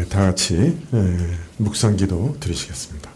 다 같이 묵상기도 드리시겠습니다.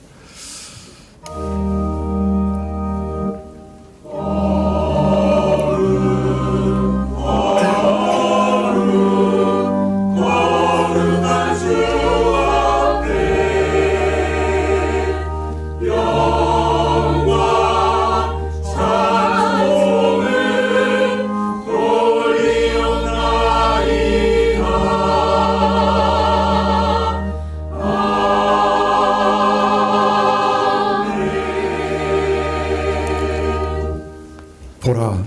보라,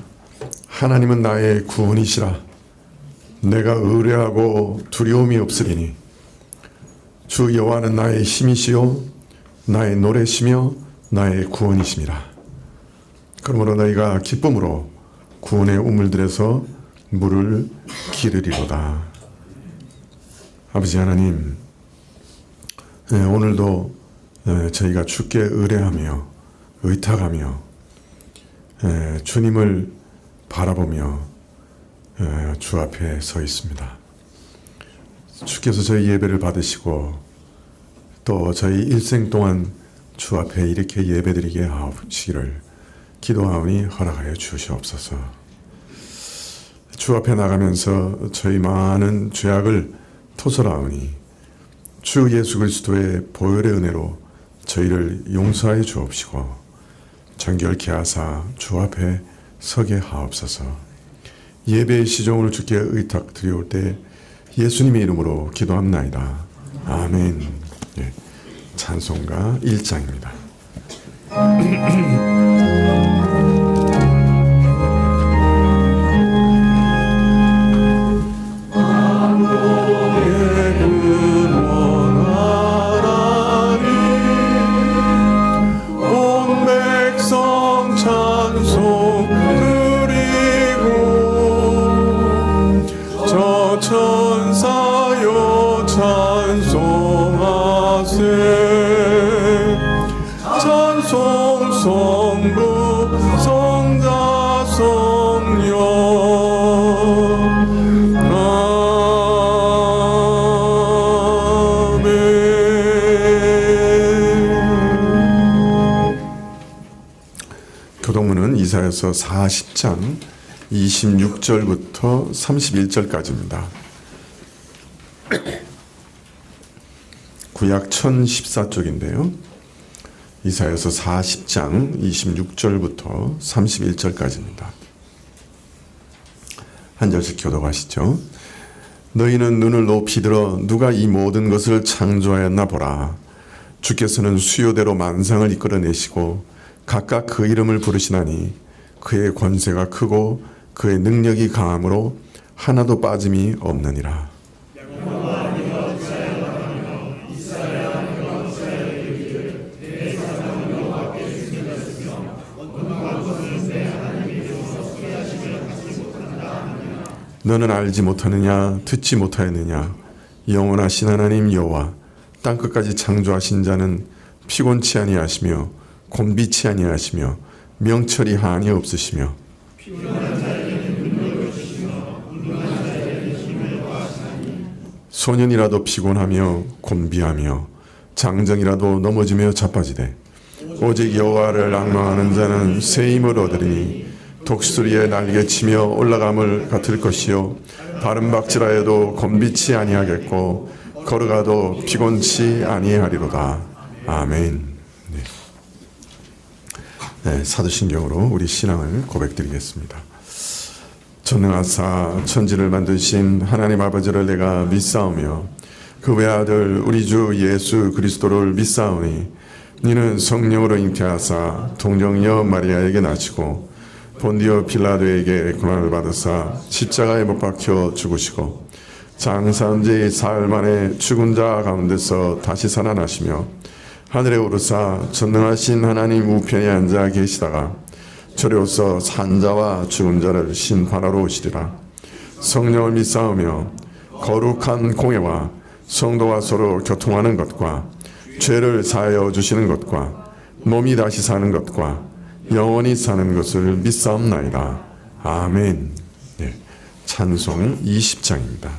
하나님은 나의 구원이시라. 내가 의뢰하고 두려움이 없으리니 주 여호와는 나의 힘이시요 나의 노래시며 나의 구원이심이라. 그러므로 너희가 기쁨으로 구원의 우물들에서 물을 기르리로다. 아버지 하나님, 오늘도 저희가 주께 의뢰하며 의탁하며 주님을 바라보며 주 앞에 서 있습니다. 주께서 저희 예배를 받으시고 또 저희 일생 동안 주 앞에 이렇게 예배드리게 하시기를 기도하오니 허락하여 주시옵소서. 주 앞에 나가면서 저희 많은 죄악을 토설하오니 주 예수 그리스도의 보혈의 은혜로 저희를 용서하여 주옵시고 정결케 하사 주 앞에 서게 하옵소서. 예배의 시종을 주께 의탁드리올 때 예수님의 이름으로 기도합나이다. 아멘. 찬송가 1장입니다. 천사여 찬송하세. 찬송 성부 성자 성령. 아멘. 교동문은 이사야서 40장 26절부터 31절까지입니다. 구약 1014쪽인데요. 이사야서 40장 26절부터 31절까지입니다. 한 절씩 교독하시죠. 너희는 눈을 높이 들어 누가 이 모든 것을 창조하였나 보라. 주께서는 수요대로 만상을 이끌어내시고 각각 그 이름을 부르시나니 그의 권세가 크고 그의 능력이 강함으로 하나도 빠짐이 없느니라. 너는 알지 못하느냐 듣지 못하였느냐. 영원하신 하나님 여호와 땅끝까지 창조하신 자는 피곤치 아니하시며 곤비치 아니하시며 명철이 한이 없으시며 소년이라도 피곤하며 곤비하며 장정이라도 넘어지며 자빠지되 오직 여호와를 앙망하는 자는 새 힘을 얻으리니 독수리에 날개치며 올라감을 같을 것이요 다른 박질하여도 곤비치 아니하겠고 걸어가도 피곤치 아니하리로다. 아멘. 사도신경으로 우리 신앙을 고백드리겠습니다. 전능하사 천지를 만드신 하나님 아버지를 내가 믿사오며 그 외아들 우리 주 예수 그리스도를 믿사오니 이는 성령으로 잉태하사 동정녀 마리아에게 나시고 본디오 빌라도에게 고난을 받으사 십자가에 못 박혀 죽으시고 장사한 지 사흘 만에 죽은 자 가운데서 다시 살아나시며 하늘에 오르사 전능하신 하나님 우편에 앉아 계시다가 저리로서 산자와 죽은 자를 심판하러 오시리라. 성령을 믿사오며 거룩한 공예와 성도와 서로 교통하는 것과 죄를 사하여 주시는 것과 몸이 다시 사는 것과 영원히 사는 것을 믿사옵나이다. 아멘. 찬송 20장입니다.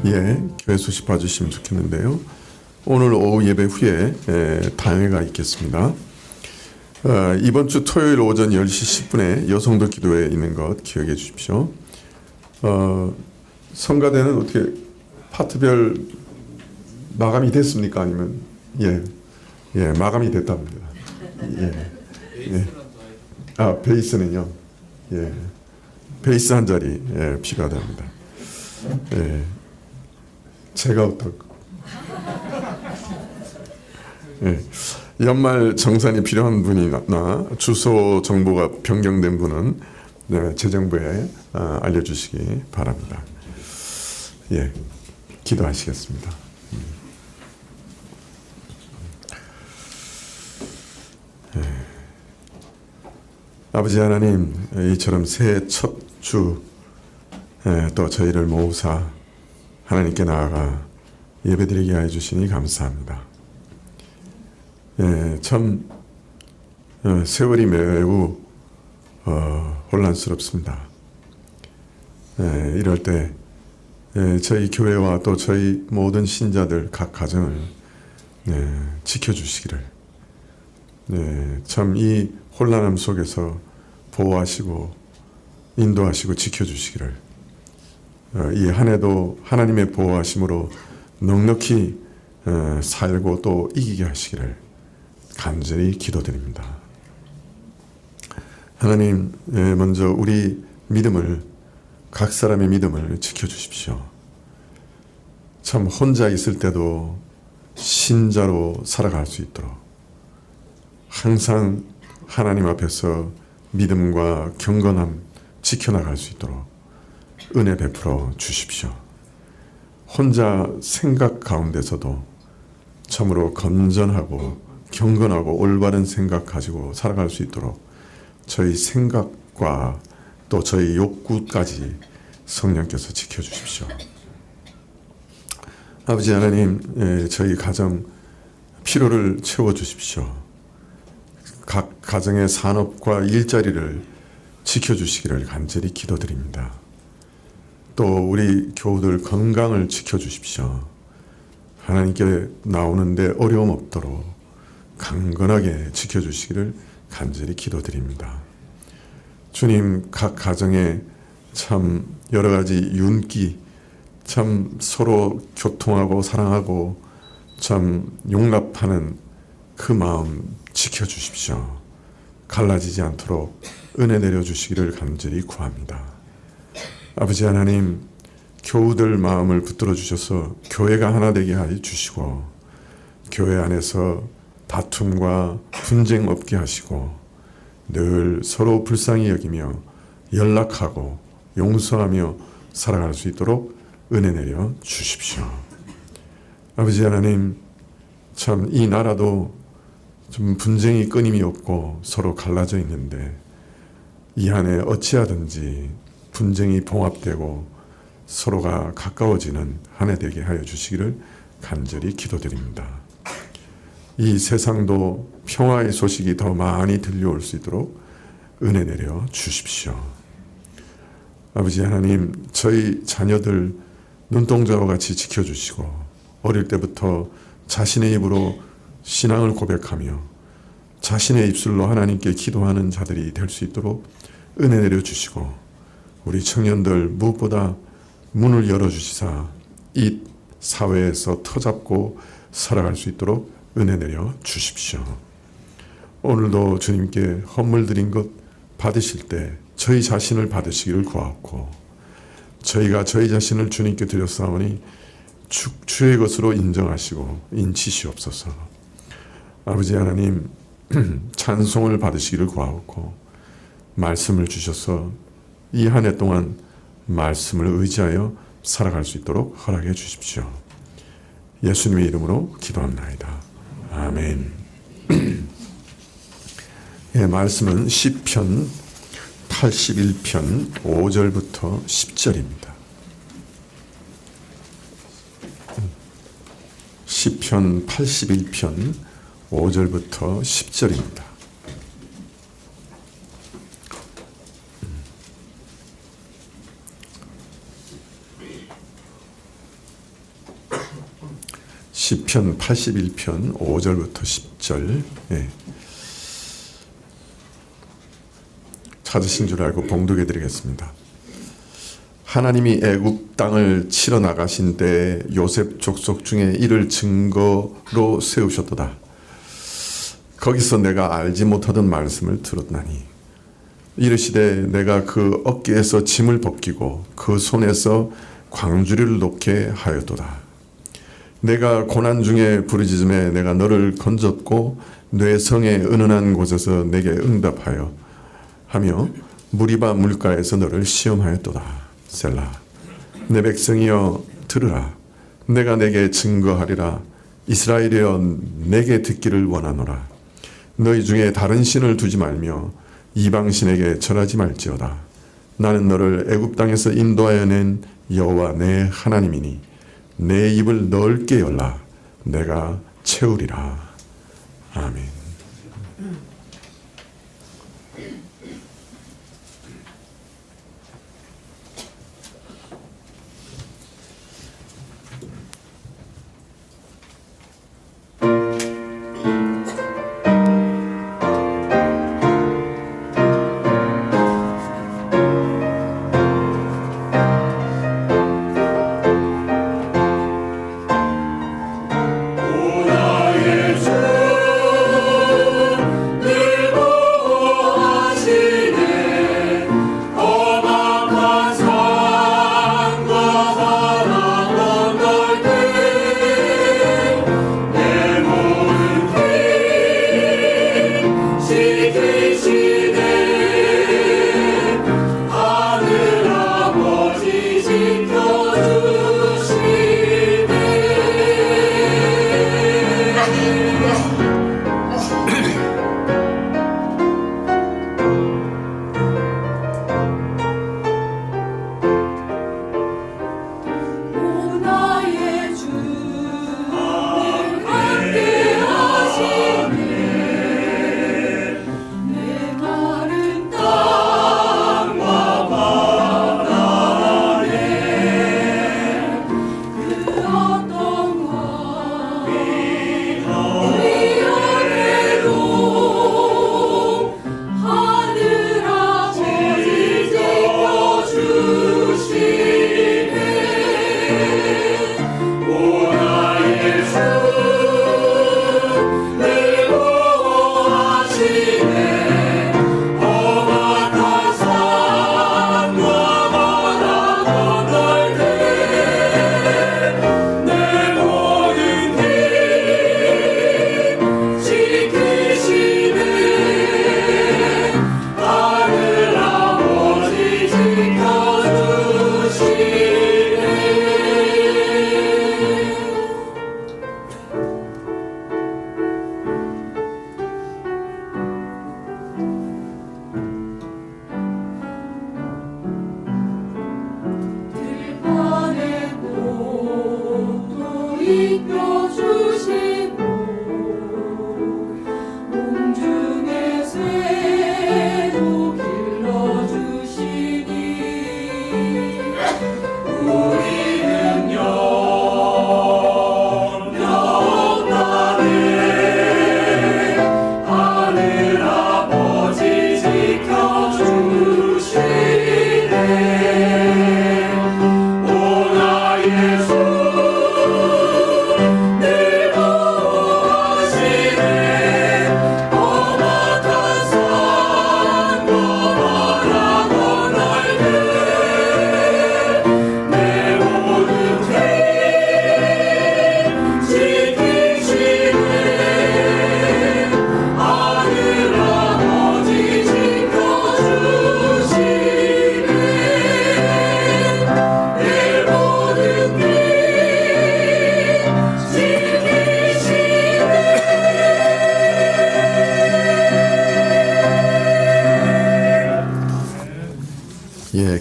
교회 소식 봐주시면 좋겠는데요. 오늘 오후 예배 후에 당회가 있겠습니다. 이번 주 토요일 오전 10시 10분에 여성도 기도회 있는 것 기억해 주십시오. 성가대는 어떻게 파트별 마감이 됐습니까? 아니면 마감이 됐답니다. 베이스는요. 베이스 한 자리 필요하답니다. 제가 연말 정산이 필요한 분이나 주소 정보가 변경된 분은 재정부에 알려주시기 바랍니다. 기도하시겠습니다. 아버지 하나님, 이처럼 새해 첫 주 또 저희를 모으사 하나님께 나아가 예배드리게 해 주시니 감사합니다. 참 세월이 매우 혼란스럽습니다. 이럴 때 저희 교회와 또 저희 모든 신자들 각 가정을 지켜주시기를, 참 이 혼란함 속에서 보호하시고 인도하시고 지켜주시기를, 이 한 해도 하나님의 보호하심으로 넉넉히 살고 또 이기게 하시기를 간절히 기도드립니다. 하나님, 먼저 우리 믿음을, 각 사람의 믿음을 지켜주십시오. 참 혼자 있을 때도 신자로 살아갈 수 있도록 항상 하나님 앞에서 믿음과 경건함 지켜나갈 수 있도록 은혜 베풀어 주십시오. 혼자 생각 가운데서도 참으로 건전하고 경건하고 올바른 생각 가지고 살아갈 수 있도록 저희 생각과 또 저희 욕구까지 성령께서 지켜주십시오. 아버지 하나님, 저희 가정 필요를 채워주십시오. 각 가정의 산업과 일자리를 지켜주시기를 간절히 기도드립니다. 또 우리 교우들 건강을 지켜주십시오. 하나님께 나오는데 어려움 없도록 강건하게 지켜주시기를 간절히 기도드립니다. 주님, 각 가정에 참 여러 가지 윤기, 참 서로 교통하고 사랑하고 참 용납하는 그 마음 지켜주십시오. 갈라지지 않도록 은혜 내려주시기를 간절히 구합니다. 아버지 하나님, 교우들 마음을 붙들어 주셔서 교회가 하나 되게 하여 주시고, 교회 안에서 다툼과 분쟁 없게 하시고 늘 서로 불쌍히 여기며 연락하고 용서하며 살아갈 수 있도록 은혜 내려 주십시오. 아버지 하나님, 참 이 나라도 좀 분쟁이 끊임이 없고 서로 갈라져 있는데, 이 안에 어찌하든지 분쟁이 봉합되고 서로가 가까워지는 한 해 되게 하여 주시기를 간절히 기도드립니다. 이 세상도 평화의 소식이 더 많이 들려올 수 있도록 은혜 내려 주십시오. 아버지 하나님, 저희 자녀들 눈동자와 같이 지켜주시고 어릴 때부터 자신의 입으로 신앙을 고백하며 자신의 입술로 하나님께 기도하는 자들이 될 수 있도록 은혜 내려 주시고, 우리 청년들 무엇보다 문을 열어주시사 이 사회에서 터잡고 살아갈 수 있도록 은혜 내려 주십시오. 오늘도 주님께 헌물 드린 것 받으실 때 저희 자신을 받으시기를 구하고, 저희가 저희 자신을 주님께 드렸사오니 주의 것으로 인정하시고 인치시옵소서. 아버지 하나님, 찬송을 받으시기를 구하고 말씀을 주셔서 이 한 해 동안 말씀을 의지하여 살아갈 수 있도록 허락해 주십시오. 예수님의 이름으로 기도합나이다. 아멘. 말씀은 시편 81편 5절부터 10절입니다. 시편 81편 5절부터 10절입니다. 시편 81편 5절부터 10절. 예. 찾으신 줄 알고 봉독해 드리겠습니다. 하나님이 애굽 땅을 치러 나가신 때 요셉 족속 중에 이를 증거로 세우셨도다. 거기서 내가 알지 못하던 말씀을 들었나니 이르시되 내가 그 어깨에서 짐을 벗기고 그 손에서 광주리를 놓게 하였도다. 내가 고난 중에 부르짖음에 내가 너를 건졌고 뇌성의 은은한 곳에서 내게 응답하여 하며 무리바 물가에서 너를 시험하였도다. 셀라. 내 백성이여 들으라. 내가 내게 증거하리라. 이스라엘이여 내게 듣기를 원하노라. 너희 중에 다른 신을 두지 말며 이방신에게 절하지 말지어다. 나는 너를 애굽 땅에서 인도하여 낸 여호와 내 하나님이니 내 입을 넓게 열라. 내가 채우리라. 아멘.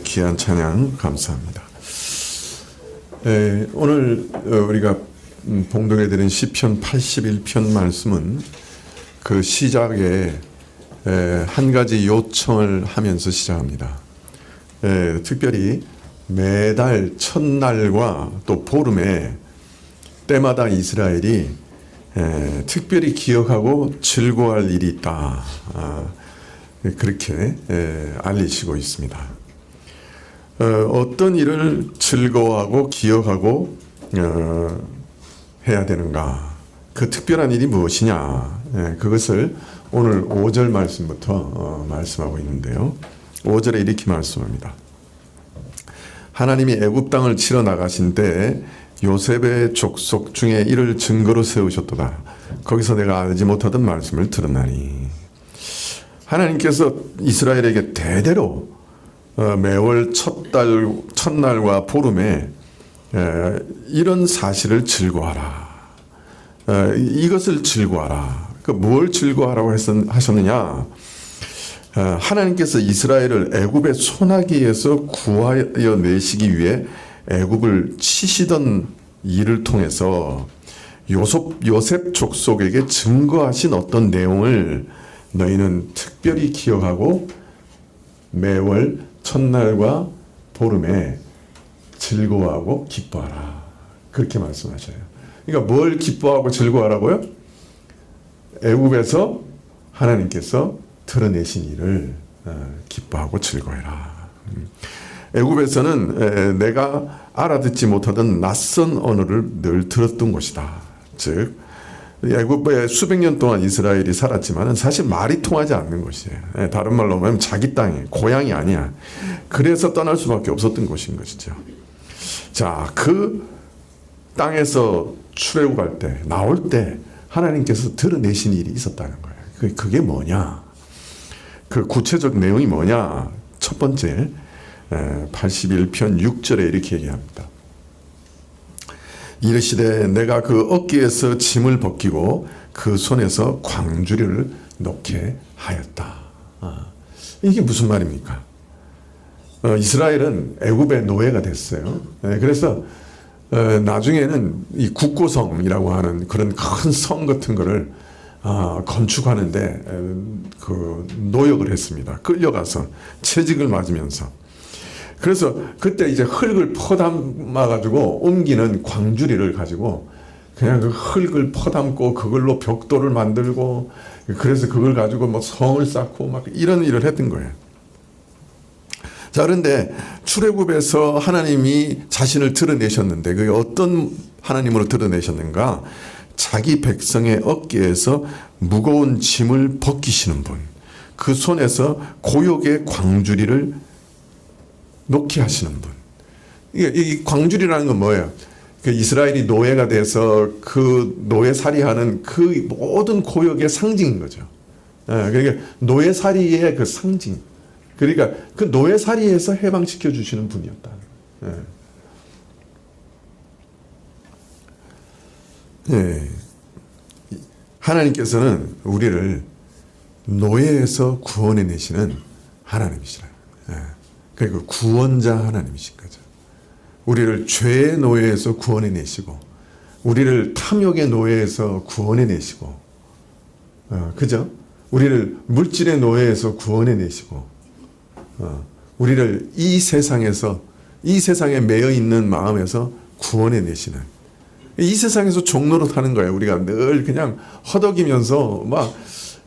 귀한 찬양 감사합니다. 오늘 우리가 봉독해 드린 시편 81편 말씀은 그 시작에 한 가지 요청을 하면서 시작합니다. 특별히 매달 첫날과 또 보름에 때마다 이스라엘이 특별히 기억하고 즐거워할 일이 있다. 그렇게 알리시고 있습니다. 어떤 일을 즐거워하고 기억하고 해야 되는가? 그 특별한 일이 무엇이냐? 그것을 오늘 5절 말씀부터 말씀하고 있는데요. 5절에 이렇게 말씀합니다. 하나님이 애굽 땅을 치러 나가신 때 요셉의 족속 중에 이를 증거로 세우셨도다. 거기서 내가 알지 못하던 말씀을 들었나니. 하나님께서 이스라엘에게 대대로 매월 첫날과 보름에 이런 사실을 즐거워하라. 이것을 즐거워하라. 뭘 즐거워하라고 하셨느냐? 하나님께서 이스라엘을 애굽의 소나기에서 구하여 내시기 위해 애굽을 치시던 일을 통해서 요셉 족속에게 증거하신 어떤 내용을 너희는 특별히 기억하고 매월 첫날과 보름에 즐거워하고 기뻐하라. 그렇게 말씀하셔요. 그러니까 뭘 기뻐하고 즐거워하라고요? 애굽에서 하나님께서 드러내신 일을 기뻐하고 즐거워해라. 애굽에서는 내가 알아듣지 못하던 낯선 언어를 늘 들었던 곳이다. 즉 애굽에 수백 년 동안 이스라엘이 살았지만 사실 말이 통하지 않는 곳이에요. 다른 말로 하면 자기 땅이 고향이 아니야. 그래서 떠날 수밖에 없었던 곳인 것이죠. 자, 그 땅에서 출애굽할 때, 나올 때 하나님께서 드러내신 일이 있었다는 거예요. 그게 뭐냐? 그 구체적 내용이 뭐냐? 첫 번째 81편 6절에 이렇게 얘기합니다. 이르시되 내가 그 어깨에서 짐을 벗기고 그 손에서 광주리를 놓게 하였다. 이게 무슨 말입니까? 이스라엘은 애굽의 노예가 됐어요. 그래서 나중에는 이 국고성이라고 하는 그런 큰 성 같은 거를 건축하는데 그 노역을 했습니다. 끌려가서 채직을 맞으면서. 그래서 그때 이제 흙을 퍼담아 가지고 옮기는 광주리를 가지고 그냥 그 흙을 퍼담고 그걸로 벽돌을 만들고 그래서 그걸 가지고 뭐 성을 쌓고 막 이런 일을 했던 거예요. 자, 그런데 출애굽에서 하나님이 자신을 드러내셨는데 그게 어떤 하나님으로 드러내셨는가? 자기 백성의 어깨에서 무거운 짐을 벗기시는 분, 그 손에서 고역의 광주리를 놓게 하시는 분. 이 광주리라는 건 뭐예요? 그 이스라엘이 노예가 돼서 그 노예살이하는 그 모든 고역의 상징인 거죠. 그러니까 노예살이의 그 상징. 그러니까 그 노예살이에서 해방시켜 주시는 분이었다. 하나님께서는 우리를 노예에서 구원해 내시는 하나님이시라. 그리고 구원자 하나님이신 거죠. 우리를 죄의 노예에서 구원해 내시고, 우리를 탐욕의 노예에서 구원해 내시고, 그죠? 우리를 물질의 노예에서 구원해 내시고, 우리를 이 세상에서, 이 세상에 매여 있는 마음에서 구원해 내시는, 이 세상에서 종로로 타는 거예요. 우리가 늘 그냥 허덕이면서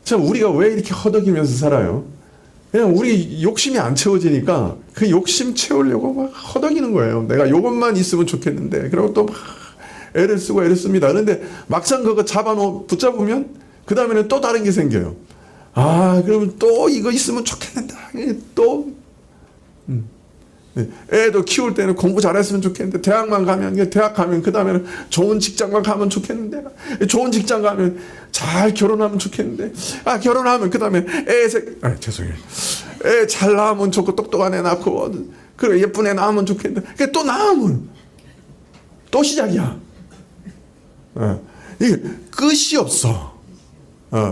참 우리가 왜 이렇게 허덕이면서 살아요? 그냥 우리 욕심이 안 채워지니까 그 욕심 채우려고 막 허덕이는 거예요. 내가 요것만 있으면 좋겠는데. 그리고 또 막 애를 쓰고 애를 씁니다. 그런데 막상 그거 붙잡으면 그 다음에는 또 다른 게 생겨요. 그러면 또 이거 있으면 좋겠는데. 또 애도 키울 때는 공부 잘했으면 좋겠는데 대학 가면 그 다음에는 좋은 직장만 가면 좋겠는데 좋은 직장 가면 잘 결혼하면 좋겠는데 결혼하면 그 다음에 죄송해요. 애 잘 낳으면 좋고 똑똑한 애 낳고 그리고 예쁜 애 낳으면 좋겠는데 또 낳으면 또 시작이야. 이게 끝이 없어.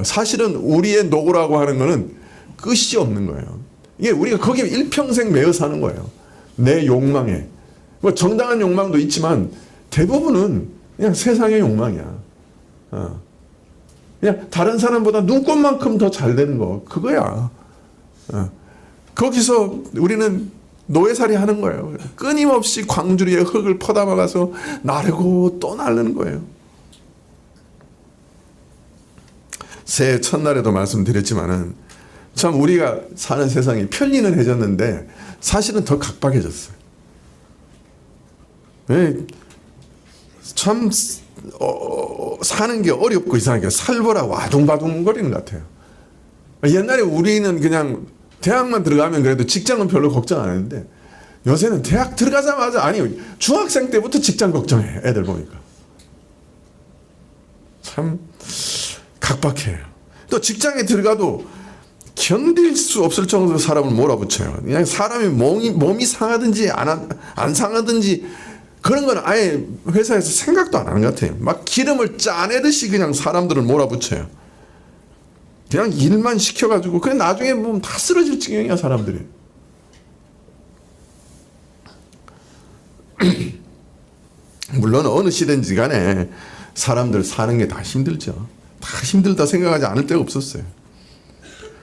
사실은 우리의 노고라고 하는 거는 끝이 없는 거예요. 이게 우리가 거기에 일평생 매여 사는 거예요. 내 욕망에. 뭐 정당한 욕망도 있지만 대부분은 그냥 세상의 욕망이야. 그냥 다른 사람보다 눈꽃만큼 더 잘 되는 거. 그거야. 거기서 우리는 노예살이 하는 거예요. 끊임없이 광주리에 흙을 퍼다 박아서 나르고 또 나르는 거예요. 새해 첫날에도 말씀드렸지만은 참 우리가 사는 세상이 편리는 해졌는데 사실은 더 각박해졌어요. 참 사는 게 어렵고 이상하게 살벌하고 아둥바둥거리는 것 같아요. 옛날에 우리는 그냥 대학만 들어가면 그래도 직장은 별로 걱정 안 했는데 요새는 대학 들어가자마자 아니 중학생 때부터 직장 걱정해. 애들 보니까 참 각박해요. 또 직장에 들어가도 견딜 수 없을 정도로 사람을 몰아붙여요. 그냥 사람이 몸이 상하든지 안 상하든지 그런 건 아예 회사에서 생각도 안 하는 것 같아요. 막 기름을 짜내듯이 그냥 사람들을 몰아붙여요. 그냥 일만 시켜가지고 그래 나중에 보면 다 쓰러질 지경이야 사람들이. 물론 어느 시대인지 간에 사람들 사는 게 다 힘들죠. 다 힘들다 생각하지 않을 때가 없었어요.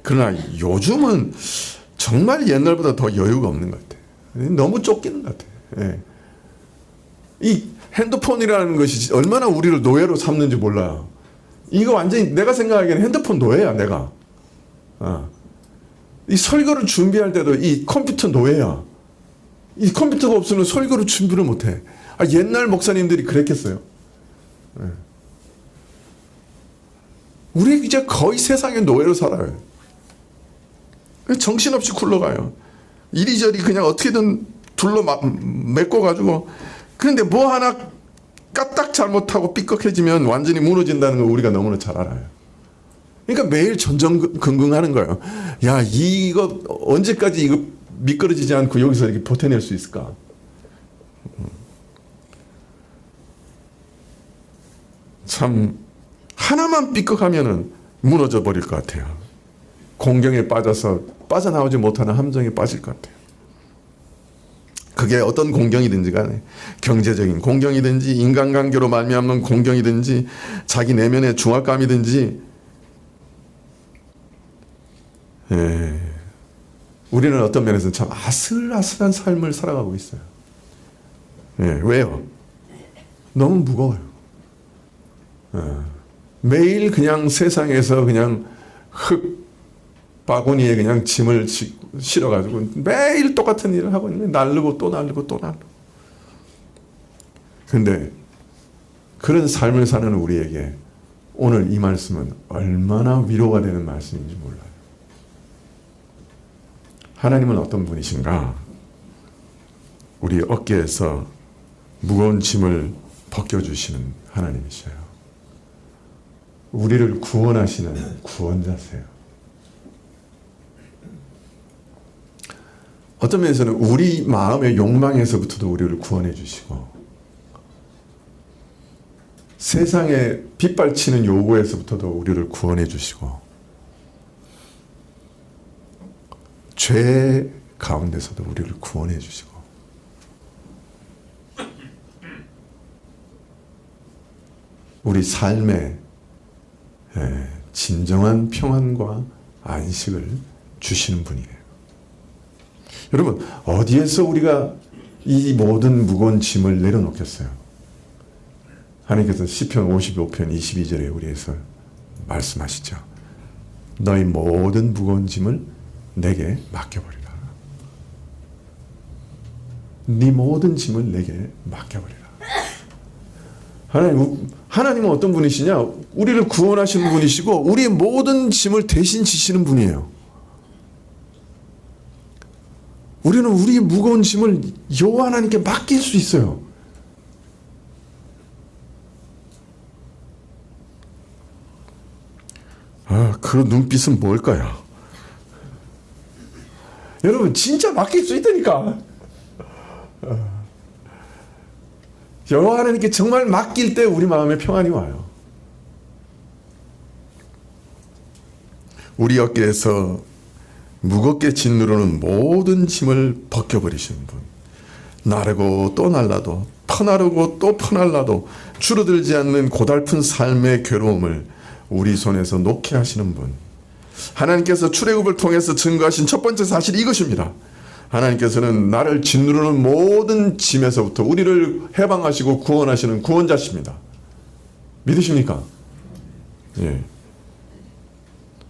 그러나 요즘은 정말 옛날보다 더 여유가 없는 것 같아요. 너무 쫓기는 것 같아요. 예. 이 핸드폰이라는 것이 얼마나 우리를 노예로 삼는지 몰라요. 이거 완전히 내가 생각하기에는 핸드폰 노예야 내가. 이 설교를 준비할 때도 이 컴퓨터 노예야. 이 컴퓨터가 없으면 설교를 준비를 못해. 옛날 목사님들이 그랬겠어요. 우리 이제 거의 세상의 노예로 살아요. 정신없이 굴러가요. 이리저리 그냥 어떻게든 둘러 메꿔가지고. 그런데 뭐 하나 까딱 잘못하고 삐걱해지면 완전히 무너진다는 걸 우리가 너무나 잘 알아요. 그러니까 매일 전전긍긍하는 거예요. 야, 이거 언제까지 이거 미끄러지지 않고 여기서 이렇게 버텨낼 수 있을까? 참 하나만 삐걱하면은 무너져 버릴 것 같아요. 공경에 빠져서 빠져나오지 못하는 함정에 빠질 것 같아요. 그게 어떤 공경이든지 간에 경제적인 공경이든지 인간관계로 말미암는 공경이든지 자기 내면의 중압감이든지 우리는 어떤 면에서는 참 아슬아슬한 삶을 살아가고 있어요. 왜요? 너무 무거워요. 매일 그냥 세상에서 그냥 흙 바구니에 그냥 짐을 실어가지고 매일 똑같은 일을 하고 있는 거예요. 날르고 또 날르고 또 날르고. 그런데 그런 삶을 사는 우리에게 오늘 이 말씀은 얼마나 위로가 되는 말씀인지 몰라요. 하나님은 어떤 분이신가? 우리 어깨에서 무거운 짐을 벗겨주시는 하나님이셔요. 우리를 구원하시는 구원자세요. 어떤 면에서는 우리 마음의 욕망에서부터도 우리를 구원해 주시고 세상에 빗발치는 요구에서부터도 우리를 구원해 주시고 죄 가운데서도 우리를 구원해 주시고 우리 삶에 진정한 평안과 안식을 주시는 분이에요. 여러분, 어디에서 우리가 이 모든 무거운 짐을 내려놓겠어요? 하나님께서 시편 55편 22절에 우리에서 말씀하시죠. 너희 모든 무거운 짐을 내게 맡겨버리라. 네 모든 짐을 내게 맡겨버리라. 하나님은 어떤 분이시냐? 우리를 구원하시는 분이시고 우리의 모든 짐을 대신 지시는 분이에요. 우리는 우리의 무거운 짐을 여호와 하나님께 맡길 수 있어요. 그 눈빛은 뭘까요? 여러분 진짜 맡길 수 있다니까. 여호와 하나님께 정말 맡길 때 우리 마음에 평안이 와요. 우리 어깨에서 무겁게 짓누르는 모든 짐을 벗겨버리시는 분. 나르고 또 날라도 퍼나르고 또 퍼날라도 줄어들지 않는 고달픈 삶의 괴로움을 우리 손에서 놓게 하시는 분. 하나님께서 출애굽을 통해서 증거하신 첫 번째 사실이 이것입니다. 하나님께서는 나를 짓누르는 모든 짐에서부터 우리를 해방하시고 구원하시는 구원자십니다. 믿으십니까? 예.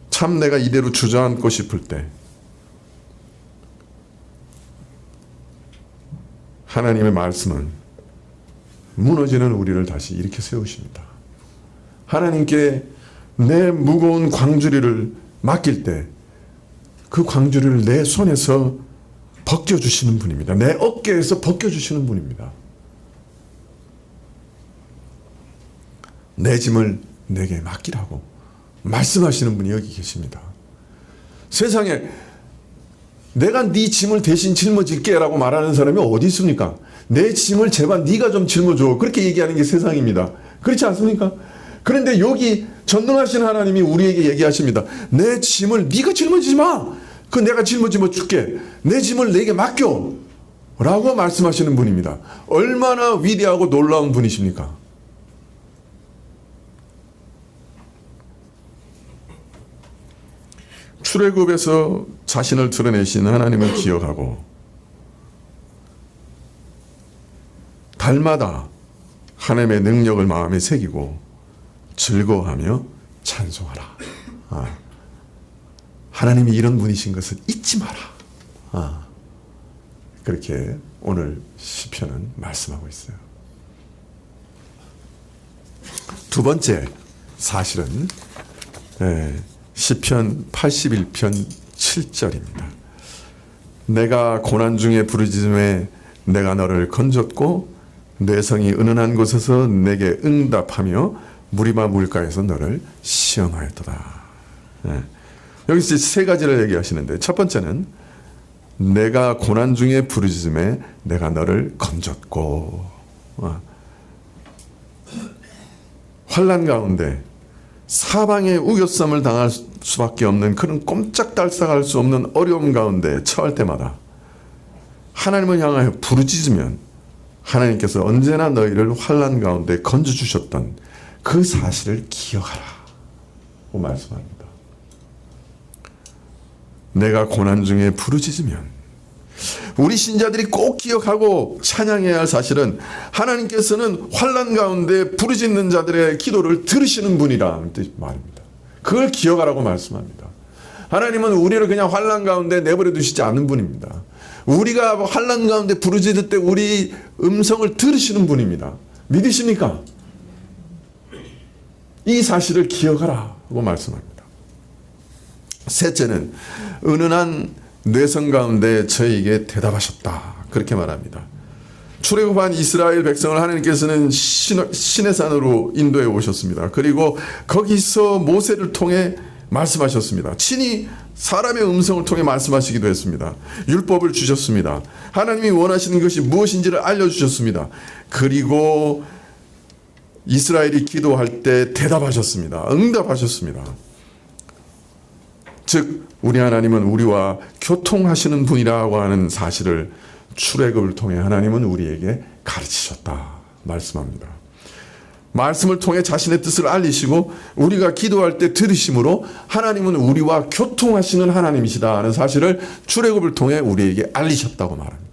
참 내가 이대로 주저앉고 싶을 때 하나님의 말씀은 무너지는 우리를 다시 일으켜 세우십니다. 하나님께 내 무거운 광주리를 맡길 때 그 광주리를 내 손에서 벗겨주시는 분입니다. 내 어깨에서 벗겨주시는 분입니다. 내 짐을 내게 맡기라고 말씀하시는 분이 여기 계십니다. 세상에 내가 네 짐을 대신 짊어질게 라고 말하는 사람이 어디 있습니까? 내 짐을 제발 네가 좀 짊어줘. 그렇게 얘기하는 게 세상입니다. 그렇지 않습니까? 그런데 여기 전능하신 하나님이 우리에게 얘기하십니다. 내 짐을 네가 짊어지지 마. 그 내가 짊어져 줄게. 내 짐을 내게 맡겨. 라고 말씀하시는 분입니다. 얼마나 위대하고 놀라운 분이십니까? 출애굽에서 자신을 드러내신 하나님을 기억하고 달마다 하나님의 능력을 마음에 새기고 즐거워하며 찬송하라. 하나님이 이런 분이신 것을 잊지 마라. 그렇게 오늘 시편은 말씀하고 있어요. 두 번째 사실은 시편 81편 7절입니다. 내가 고난 중에 부르짖음에 내가 너를 건졌고 내 성이 은은한 곳에서 내게 응답하며 무리바 물가에서 너를 시험하였도다. 여기서 세 가지를 얘기하시는데 첫 번째는 내가 고난 중에 부르짖음에 내가 너를 건졌고 환난 가운데 사방에 우겨쌈을 당할 수밖에 없는 그런 꼼짝달싹할 수 없는 어려움 가운데 처할 때마다 하나님을 향하여 부르짖으면 하나님께서 언제나 너희를 환난 가운데 건져주셨던 그 사실을 기억하라 고 말씀합니다. 내가 고난 중에 부르짖으면 우리 신자들이 꼭 기억하고 찬양해야 할 사실은 하나님께서는 환난 가운데 부르짖는 자들의 기도를 들으시는 분이라는 뜻 말입니다. 그걸 기억하라고 말씀합니다. 하나님은 우리를 그냥 환난 가운데 내버려 두시지 않는 분입니다. 우리가 환난 가운데 부르짖을 때 우리 음성을 들으시는 분입니다. 믿으십니까? 이 사실을 기억하라고 말씀합니다. 셋째는 은은한 뇌성 가운데 저에게 대답하셨다. 그렇게 말합니다. 출애굽한 이스라엘 백성을 하나님께서는 신의 산으로 인도해 오셨습니다. 그리고 거기서 모세를 통해 말씀하셨습니다. 친히 사람의 음성을 통해 말씀하시기도 했습니다. 율법을 주셨습니다. 하나님이 원하시는 것이 무엇인지를 알려주셨습니다. 그리고 이스라엘이 기도할 때 대답하셨습니다. 응답하셨습니다. 즉 우리 하나님은 우리와 교통하시는 분이라고 하는 사실을 출애굽을 통해 하나님은 우리에게 가르치셨다 말씀합니다. 말씀을 통해 자신의 뜻을 알리시고 우리가 기도할 때 들으심으로 하나님은 우리와 교통하시는 하나님이시다 하는 사실을 출애굽을 통해 우리에게 알리셨다고 말합니다.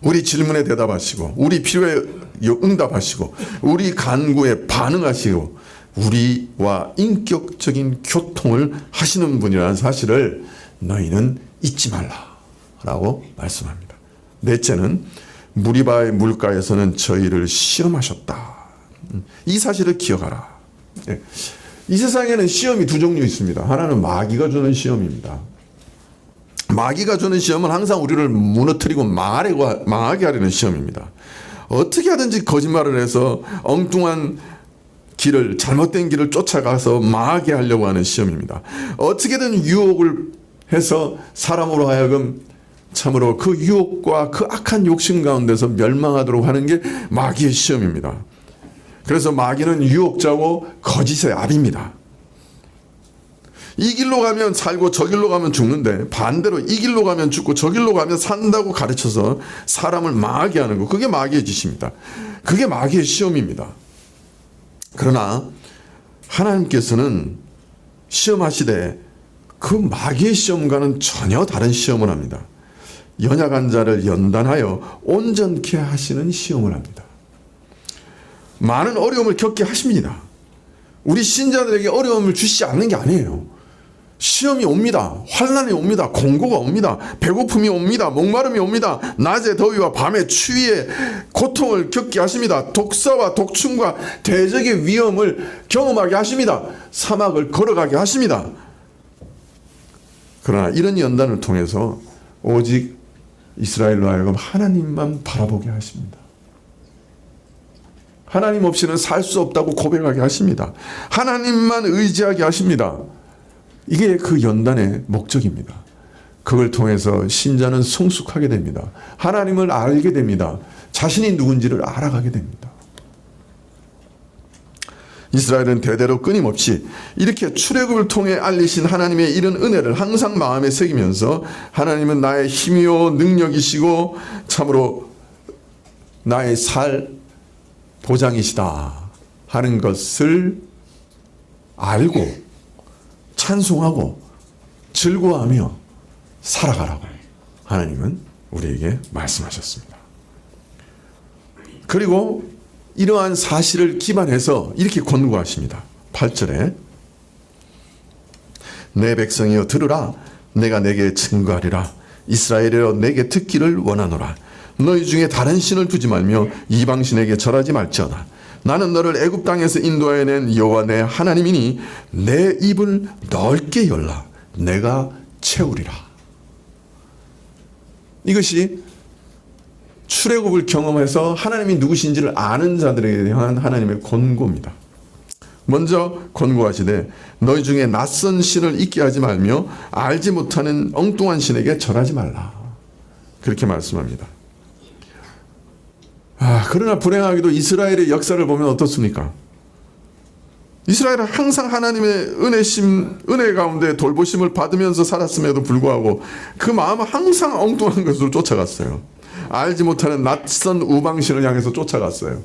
우리 질문에 대답하시고 우리 필요에 응답하시고 우리 간구에 반응하시고 우리와 인격적인 교통을 하시는 분이라는 사실을 너희는 잊지 말라라고 말씀합니다. 넷째는 무리바의 물가에서는 저희를 시험하셨다. 이 사실을 기억하라. 이 세상에는 시험이 두 종류 있습니다. 하나는 마귀가 주는 시험입니다. 마귀가 주는 시험은 항상 우리를 무너뜨리고 망하게 하려는 시험입니다. 어떻게 하든지 거짓말을 해서 엉뚱한 길을 잘못된 길을 쫓아가서 망하게 하려고 하는 시험입니다. 어떻게든 유혹을 해서 사람으로 하여금 참으로 그 유혹과 그 악한 욕심 가운데서 멸망하도록 하는 게 마귀의 시험입니다. 그래서 마귀는 유혹자고 거짓의 압입니다. 이 길로 가면 살고 저 길로 가면 죽는데 반대로 이 길로 가면 죽고 저 길로 가면 산다고 가르쳐서 사람을 망하게 하는 거, 그게 마귀의 짓입니다. 그게 마귀의 시험입니다. 그러나 하나님께서는 시험하시되 그 마귀의 시험과는 전혀 다른 시험을 합니다. 연약한 자를 연단하여 온전케 하시는 시험을 합니다. 많은 어려움을 겪게 하십니다. 우리 신자들에게 어려움을 주시지 않는 게 아니에요. 시험이 옵니다. 환난이 옵니다. 공고가 옵니다. 배고픔이 옵니다. 목마름이 옵니다. 낮의 더위와 밤의 추위에 고통을 겪게 하십니다. 독사와 독충과 대적의 위험을 경험하게 하십니다. 사막을 걸어가게 하십니다. 그러나 이런 연단을 통해서 오직 이스라엘로 하여금 하나님만 바라보게 하십니다. 하나님 없이는 살 수 없다고 고백하게 하십니다. 하나님만 의지하게 하십니다. 이게 그 연단의 목적입니다. 그걸 통해서 신자는 성숙하게 됩니다. 하나님을 알게 됩니다. 자신이 누군지를 알아가게 됩니다. 이스라엘은 대대로 끊임없이 이렇게 출애굽을 통해 알리신 하나님의 이런 은혜를 항상 마음에 새기면서 하나님은 나의 힘이요 능력이시고 참으로 나의 살 보장이시다 하는 것을 알고 찬송하고 즐거워하며 살아가라고 하나님은 우리에게 말씀하셨습니다. 그리고 이러한 사실을 기반해서 이렇게 권고하십니다. 8절에 내 백성이여 들으라 내가 내게 증거하리라 이스라엘이여 내게 듣기를 원하노라 너희 중에 다른 신을 두지 말며 이방신에게 절하지 말지어다 나는 너를 애굽 땅에서 인도하여 낸 여호와 내 하나님이니 내 입을 넓게 열라 내가 채우리라. 이것이 출애굽을 경험해서 하나님이 누구신지를 아는 자들에 대한 하나님의 권고입니다. 먼저 권고하시되 너희 중에 낯선 신을 잊게 하지 말며 알지 못하는 엉뚱한 신에게 절하지 말라. 그렇게 말씀합니다. 그러나 불행하게도 이스라엘의 역사를 보면 어떻습니까? 이스라엘은 항상 하나님의 은혜 가운데 돌보심을 받으면서 살았음에도 불구하고 그 마음은 항상 엉뚱한 것으로 쫓아갔어요. 알지 못하는 낯선 우방신을 향해서 쫓아갔어요.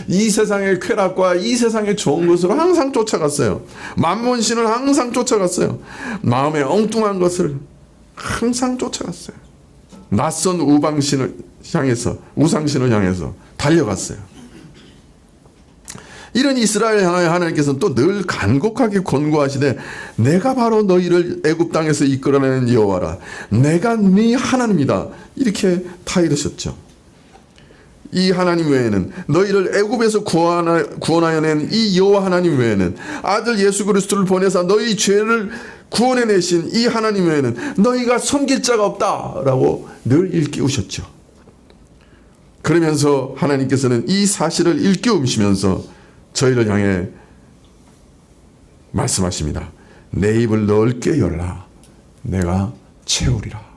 이 세상의 쾌락과 이 세상의 좋은 것으로 항상 쫓아갔어요. 만몬신을 항상 쫓아갔어요. 마음의 엉뚱한 것을 항상 쫓아갔어요. 낯선 우방신을 향해서 우상신을 향해서 달려갔어요. 이런 이스라엘 향하여 하나님께서는 또 늘 간곡하게 권고하시되 내가 바로 너희를 애굽 땅에서 이끌어내는 여호와라 내가 네 하나님이다 이렇게 다 이르셨죠. 이 하나님 외에는 너희를 애굽에서 구원하여 낸 이 여호와 하나님 외에는 아들 예수 그리스도를 보내사 너희 죄를 구원해내신 이 하나님 외에는 너희가 섬길 자가 없다라고 늘 일깨우셨죠. 그러면서 하나님께서는 이 사실을 일깨우시면서 저희를 향해 말씀하십니다. 내 입을 넓게 열라 내가 채우리라.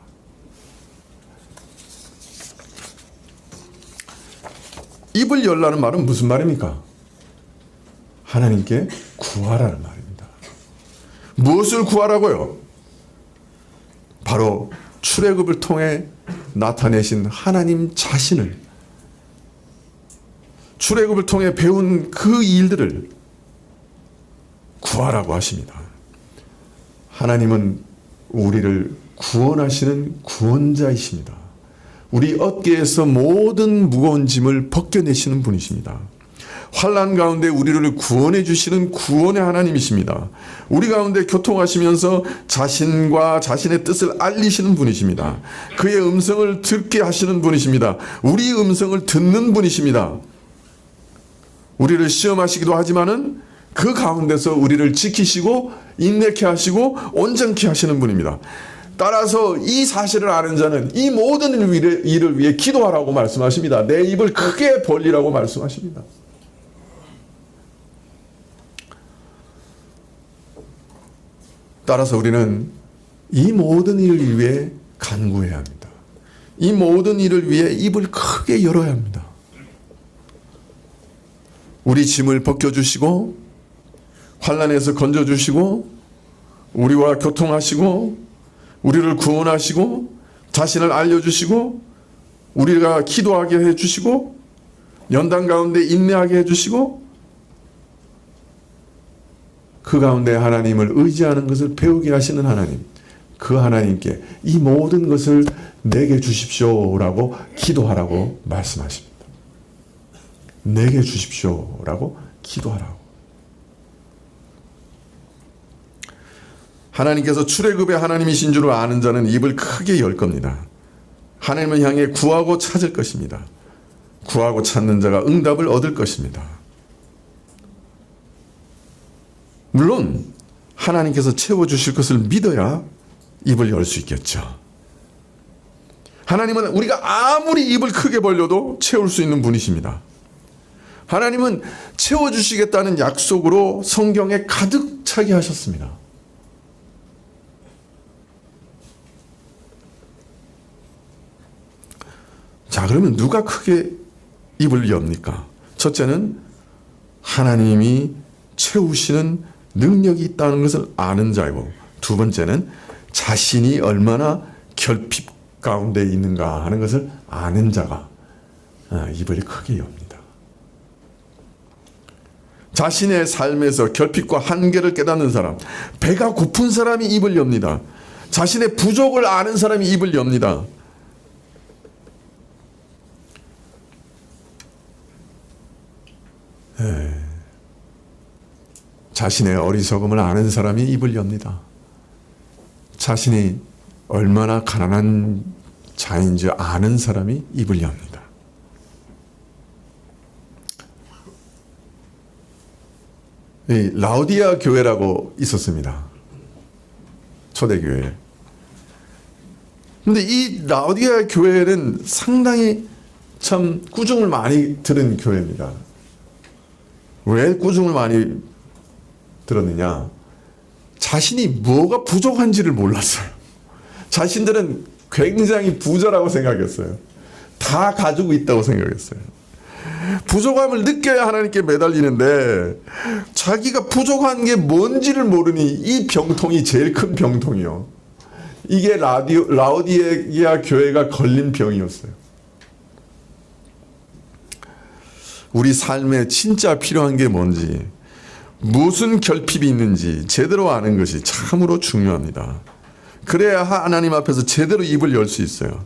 입을 열라는 말은 무슨 말입니까? 하나님께 구하라는 말입니다. 무엇을 구하라고요? 바로 출애굽을 통해 나타내신 하나님 자신을 출애굽을 통해 배운 그 일들을 구하라고 하십니다. 하나님은 우리를 구원하시는 구원자이십니다. 우리 어깨에서 모든 무거운 짐을 벗겨내시는 분이십니다. 환난 가운데 우리를 구원해 주시는 구원의 하나님이십니다. 우리 가운데 교통하시면서 자신과 자신의 뜻을 알리시는 분이십니다. 그의 음성을 듣게 하시는 분이십니다. 우리 음성을 듣는 분이십니다. 우리를 시험하시기도 하지만은 그 가운데서 우리를 지키시고 인내케 하시고 온전케 하시는 분입니다. 따라서 이 사실을 아는 자는 이 모든 일을 위해 기도하라고 말씀하십니다. 내 입을 크게 벌리라고 말씀하십니다. 따라서 우리는 이 모든 일을 위해 간구해야 합니다. 이 모든 일을 위해 입을 크게 열어야 합니다. 우리 짐을 벗겨주시고 환난에서 건져주시고 우리와 교통하시고 우리를 구원하시고 자신을 알려주시고 우리가 기도하게 해주시고 연단 가운데 인내하게 해주시고 그 가운데 하나님을 의지하는 것을 배우게 하시는 하나님, 그 하나님께 이 모든 것을 내게 주십시오라고 기도하라고 말씀하십니다. 내게 주십시오라고 기도하라고. 하나님께서 출애굽의 하나님이신 줄 아는 자는 입을 크게 열 겁니다. 하나님을 향해 구하고 찾을 것입니다. 구하고 찾는 자가 응답을 얻을 것입니다. 물론 하나님께서 채워주실 것을 믿어야 입을 열 수 있겠죠. 하나님은 우리가 아무리 입을 크게 벌려도 채울 수 있는 분이십니다. 하나님은 채워주시겠다는 약속으로 성경에 가득 차게 하셨습니다. 자, 그러면 누가 크게 입을 엽니까? 첫째는 하나님이 채우시는 능력이 있다는 것을 아는 자이고, 두 번째는 자신이 얼마나 결핍 가운데 있는가 하는 것을 아는 자가 입을 크게 엽니다. 자신의 삶에서 결핍과 한계를 깨닫는 사람, 배가 고픈 사람이 입을 엽니다. 자신의 부족을 아는 사람이 입을 엽니다. 자신의 어리석음을 아는 사람이 입을 엽니다. 자신이 얼마나 가난한 자인지 아는 사람이 입을 엽니다. 이 라오디아 교회라고 있었습니다. 초대교회. 근데 이 라오디아 교회는 상당히 참 꾸중을 많이 들은 교회입니다. 왜 꾸중을 많이 들었느냐? 자신이 뭐가 부족한지를 몰랐어요. 자신들은 굉장히 부자라고 생각했어요. 다 가지고 있다고 생각했어요. 부족함을 느껴야 하나님께 매달리는데 자기가 부족한 게 뭔지를 모르니 이 병통이 제일 큰 병통이요. 이게 라오디게아 교회가 걸린 병이었어요. 우리 삶에 진짜 필요한 게 뭔지, 무슨 결핍이 있는지 제대로 아는 것이 참으로 중요합니다. 그래야 하나님 앞에서 제대로 입을 열 수 있어요.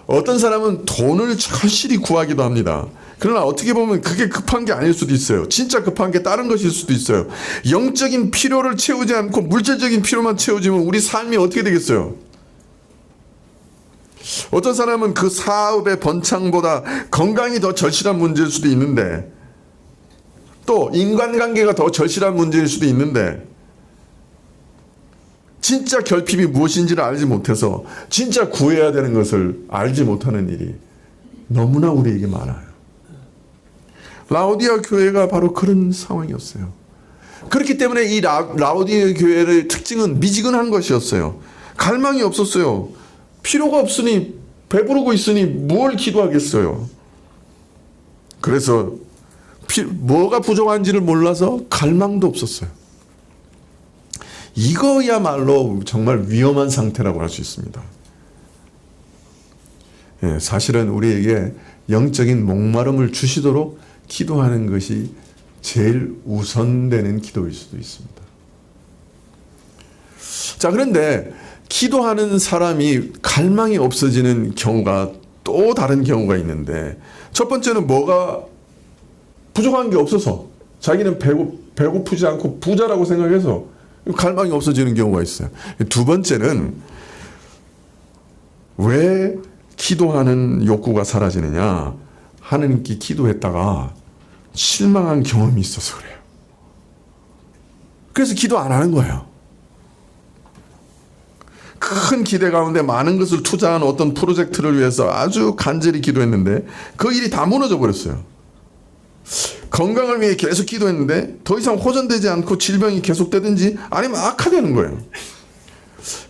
어떤 사람은 돈을 절실히 구하기도 합니다. 그러나 어떻게 보면 그게 급한 게 아닐 수도 있어요. 진짜 급한 게 다른 것일 수도 있어요. 영적인 필요를 채우지 않고 물질적인 필요만 채우지면 우리 삶이 어떻게 되겠어요? 어떤 사람은 그 사업의 번창보다 건강이 더 절실한 문제일 수도 있는데, 또 인간관계가 더 절실한 문제일 수도 있는데, 진짜 결핍이 무엇인지를 알지 못해서 진짜 구해야 되는 것을 알지 못하는 일이 너무나 우리에게 많아요. 라오디아 교회가 바로 그런 상황이었어요. 그렇기 때문에 이 라오디아 교회의 특징은 미지근한 것이었어요. 갈망이 없었어요. 필요가 없으니, 배부르고 있으니 뭘 기도하겠어요. 그래서 뭐가 부족한지를 몰라서 갈망도 없었어요. 이거야말로 정말 위험한 상태라고 할 수 있습니다. 예, 사실은 우리에게 영적인 목마름을 주시도록 기도하는 것이 제일 우선되는 기도일 수도 있습니다. 자, 그런데 기도하는 사람이 갈망이 없어지는 경우가 또 다른 경우가 있는데, 첫 번째는 뭐가 부족한 게 없어서, 자기는 배고프지 않고 부자라고 생각해서 갈망이 없어지는 경우가 있어요. 두 번째는 왜 기도하는 욕구가 사라지느냐? 하나님께 기도했다가 실망한 경험이 있어서 그래요. 그래서 기도 안 하는 거예요. 큰 기대 가운데 많은 것을 투자한 어떤 프로젝트를 위해서 아주 간절히 기도했는데 그 일이 다 무너져 버렸어요. 건강을 위해 계속 기도했는데 더 이상 호전되지 않고 질병이 계속되든지 아니면 악화되는 거예요.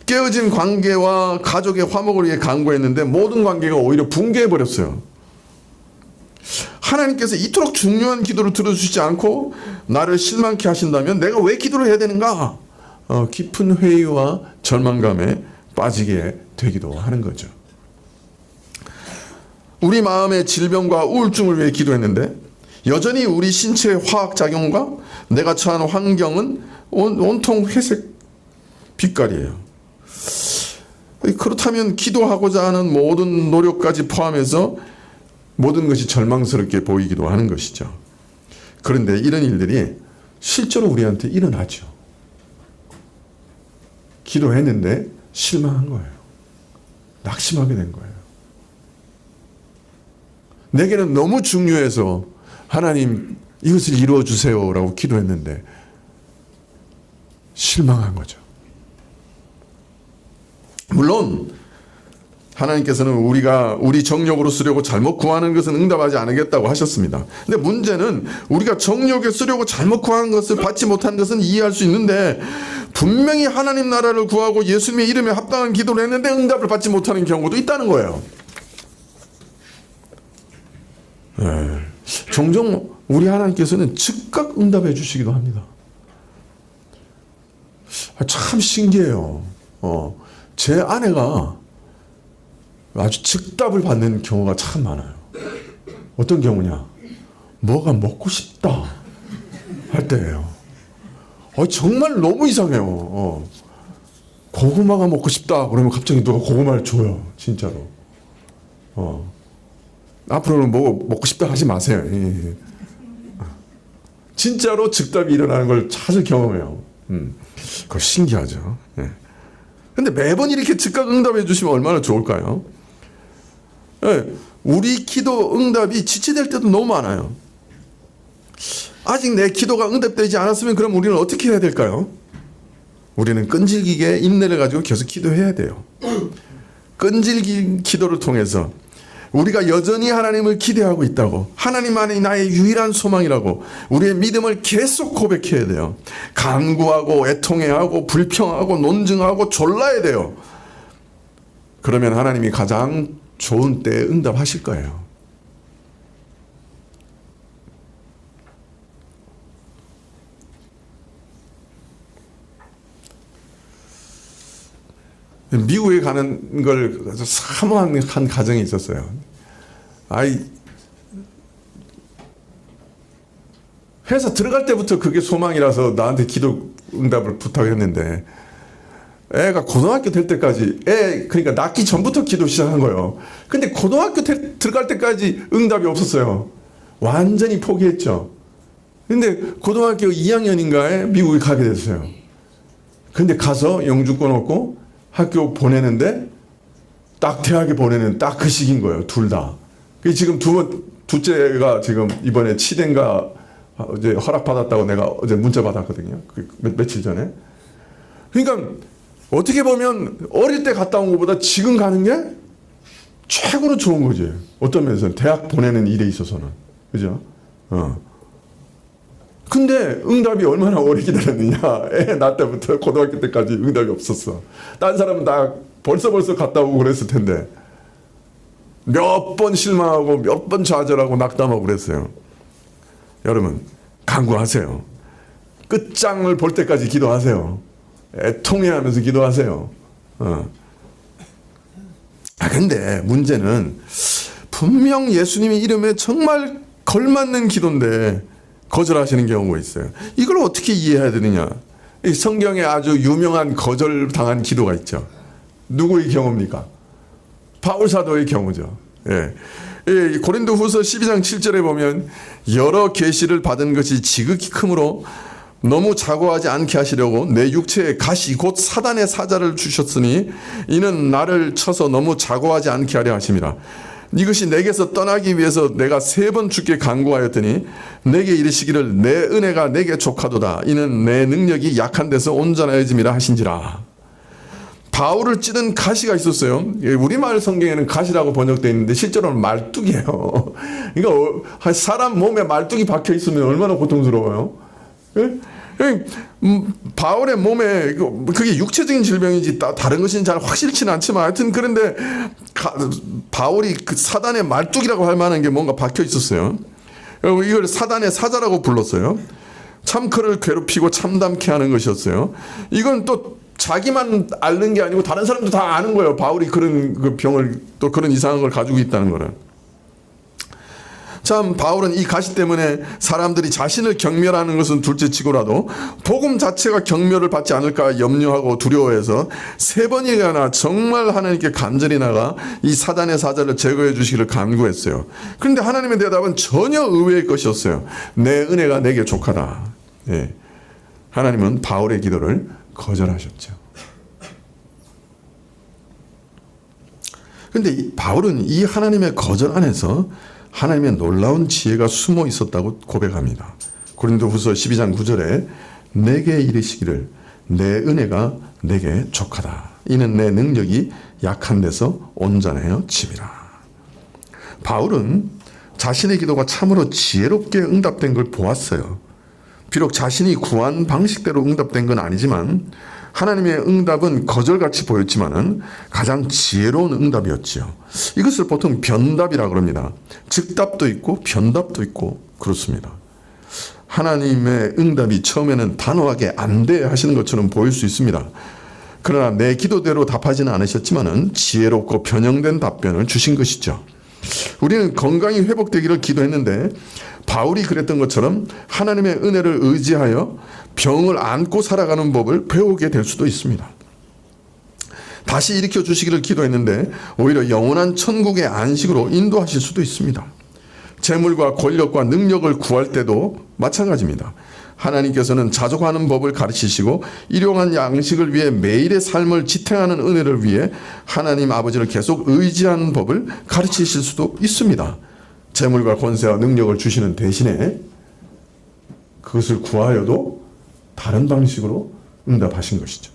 깨어진 관계와 가족의 화목을 위해 간구했는데 모든 관계가 오히려 붕괴해 버렸어요. 하나님께서 이토록 중요한 기도를 들어주시지 않고 나를 실망케 하신다면 내가 왜 기도를 해야 되는가? 깊은 회의와 절망감에 빠지게 되기도 하는 거죠. 우리 마음의 질병과 우울증을 위해 기도했는데 여전히 우리 신체의 화학작용과 내가 처한 환경은 온통 회색 빛깔이에요. 그렇다면 기도하고자 하는 모든 노력까지 포함해서 모든 것이 절망스럽게 보이기도 하는 것이죠. 그런데 이런 일들이 실제로 우리한테 일어나죠. 기도했는데 실망한 거예요. 낙심하게 된 거예요. 내게는 너무 중요해서 하나님 이것을 이루어 주세요라고 기도했는데 실망한 거죠. 물론 하나님께서는 우리가 우리 정욕으로 쓰려고 잘못 구하는 것은 응답하지 않겠다고 하셨습니다. 근데 문제는 우리가 정욕에 쓰려고 잘못 구하는 것을 받지 못한 것은 이해할 수 있는데 분명히 하나님 나라를 구하고 예수님의 이름에 합당한 기도를 했는데 응답을 받지 못하는 경우도 있다는 거예요. 종종 우리 하나님께서는 즉각 응답해 주시기도 합니다. 참 신기해요. 제 아내가 아주 즉답을 받는 경우가 참 많아요. 어떤 경우냐? 뭐가 먹고 싶다 할 때예요. 정말 너무 이상해요. 고구마가 먹고 싶다 그러면 갑자기 누가 고구마를 줘요. 진짜로. 앞으로는 뭐 먹고 싶다 하지 마세요. 진짜로 즉답이 일어나는 걸 자주 경험해요. 그거 신기하죠. 근데 매번 이렇게 즉각 응답해 주시면 얼마나 좋을까요? 우리 기도 응답이 지체될 때도 너무 많아요. 아직 내 기도가 응답되지 않았으면 그럼 우리는 어떻게 해야 될까요? 우리는 끈질기게 인내를 가지고 계속 기도해야 돼요. 끈질긴 기도를 통해서 우리가 여전히 하나님을 기대하고 있다고, 하나님만이 나의 유일한 소망이라고 우리의 믿음을 계속 고백해야 돼요. 간구하고 애통해하고 불평하고 논증하고 졸라야 돼요. 그러면 하나님이 가장 좋은 때에 응답하실 거예요. 미국에 가는 걸 사모한 한 가정이 있었어요. 회사 들어갈 때부터 그게 소망이라서 나한테 기도 응답을 부탁했는데 애가 고등학교 될 때까지 그러니까 낳기 전부터 기도 시작한 거예요. 근데 고등학교 들어갈 때까지 응답이 없었어요. 완전히 포기했죠. 근데 고등학교 2학년인가에 미국에 가게 됐어요. 근데 가서 영주권 얻고 학교 보내는데 딱 대학에 보내는 딱 그 시기인 거예요. 둘 다. 지금 둘째가 지금 이번에 치대인가 이제 허락받았다고 내가 어제 문자 받았거든요. 며칠 전에. 그러니까 어떻게 보면 어릴 때 갔다 온 것보다 지금 가는 게 최고로 좋은 거지. 어떤 면에서는 대학 보내는 일에 있어서는. 그죠? 근데 응답이 얼마나 오래 기다렸느냐. 애 낳을 때부터 고등학교 때까지 응답이 없었어. 딴 사람은 다 벌써 갔다 오고 그랬을 텐데 몇 번 실망하고 몇 번 좌절하고 낙담하고 그랬어요. 여러분 간구하세요. 끝장을 볼 때까지 기도하세요. 애통해하면서 기도하세요. 근데 문제는 분명 예수님의 이름에 정말 걸맞는 기도인데 거절하시는 경우가 있어요. 이걸 어떻게 이해해야 되느냐? 이 성경에 아주 유명한 거절당한 기도가 있죠. 누구의 경우입니까? 바울 사도의 경우죠. 고린도후서 12장 7절에 보면 여러 계시를 받은 것이 지극히 크므로 너무 자고하지 않게 하시려고 내 육체에 가시 곧 사단의 사자를 주셨으니 이는 나를 쳐서 너무 자고하지 않게 하려 하심이라. 이것이 내게서 떠나기 위해서 내가 3번 주께 간구하였더니 내게 이르시기를 내 은혜가 내게 족하도다. 이는 내 능력이 약한 데서 온전하여짐이라 하신지라. 바울을 찌른 가시가 있었어요. 우리말 성경에는 가시라고 번역되어 있는데 실제로는 말뚝이에요. 그러니까 사람 몸에 말뚝이 박혀 있으면 얼마나 고통스러워요. 바울의 몸에 그게 육체적인 질병인지 다른 것인지 잘 확실치는 않지만 하여튼 그런데 바울이 그 사단의 말뚝이라고 할 만한 게 뭔가 박혀 있었어요. 이걸 사단의 사자라고 불렀어요. 참 그를 괴롭히고 참담케 하는 것이었어요. 이건 또 자기만 앓는 게 아니고 다른 사람도 다 아는 거예요. 바울이 그런 그 병을 또 그런 이상한 걸 가지고 있다는 거를. 참 바울은 이 가시 때문에 사람들이 자신을 경멸하는 것은 둘째치고라도 복음 자체가 경멸을 받지 않을까 염려하고 두려워해서 3번이나 정말 하나님께 간절히 나가 이 사단의 사자를 제거해 주시기를 간구했어요. 그런데 하나님의 대답은 전혀 의외의 것이었어요. 내 은혜가 내게 족하다. 예. 하나님은 바울의 기도를 거절하셨죠. 그런데 바울은 이 하나님의 거절 안에서 하나님의 놀라운 지혜가 숨어 있었다고 고백합니다. 고린도후서 12장 9절에 내게 이르시기를 내 은혜가 내게 족하다. 이는 내 능력이 약한 데서 온전하여 짐이라. 바울은 자신의 기도가 참으로 지혜롭게 응답된 걸 보았어요. 비록 자신이 구한 방식대로 응답된 건 아니지만 하나님의 응답은 거절같이 보였지만은 가장 지혜로운 응답이었지요. 이것을 보통 변답이라고 합니다. 즉답도 있고 변답도 있고 그렇습니다. 하나님의 응답이 처음에는 단호하게 안 돼 하시는 것처럼 보일 수 있습니다. 그러나 내 기도대로 답하지는 않으셨지만은 지혜롭고 변형된 답변을 주신 것이죠. 우리는 건강이 회복되기를 기도했는데 바울이 그랬던 것처럼 하나님의 은혜를 의지하여 병을 안고 살아가는 법을 배우게 될 수도 있습니다. 다시 일으켜 주시기를 기도했는데 오히려 영원한 천국의 안식으로 인도하실 수도 있습니다. 재물과 권력과 능력을 구할 때도 마찬가지입니다. 하나님께서는 자족하는 법을 가르치시고 일용한 양식을 위해 매일의 삶을 지탱하는 은혜를 위해 하나님 아버지를 계속 의지하는 법을 가르치실 수도 있습니다. 재물과 권세와 능력을 주시는 대신에 그것을 구하여도 다른 방식으로 응답하신 것이죠.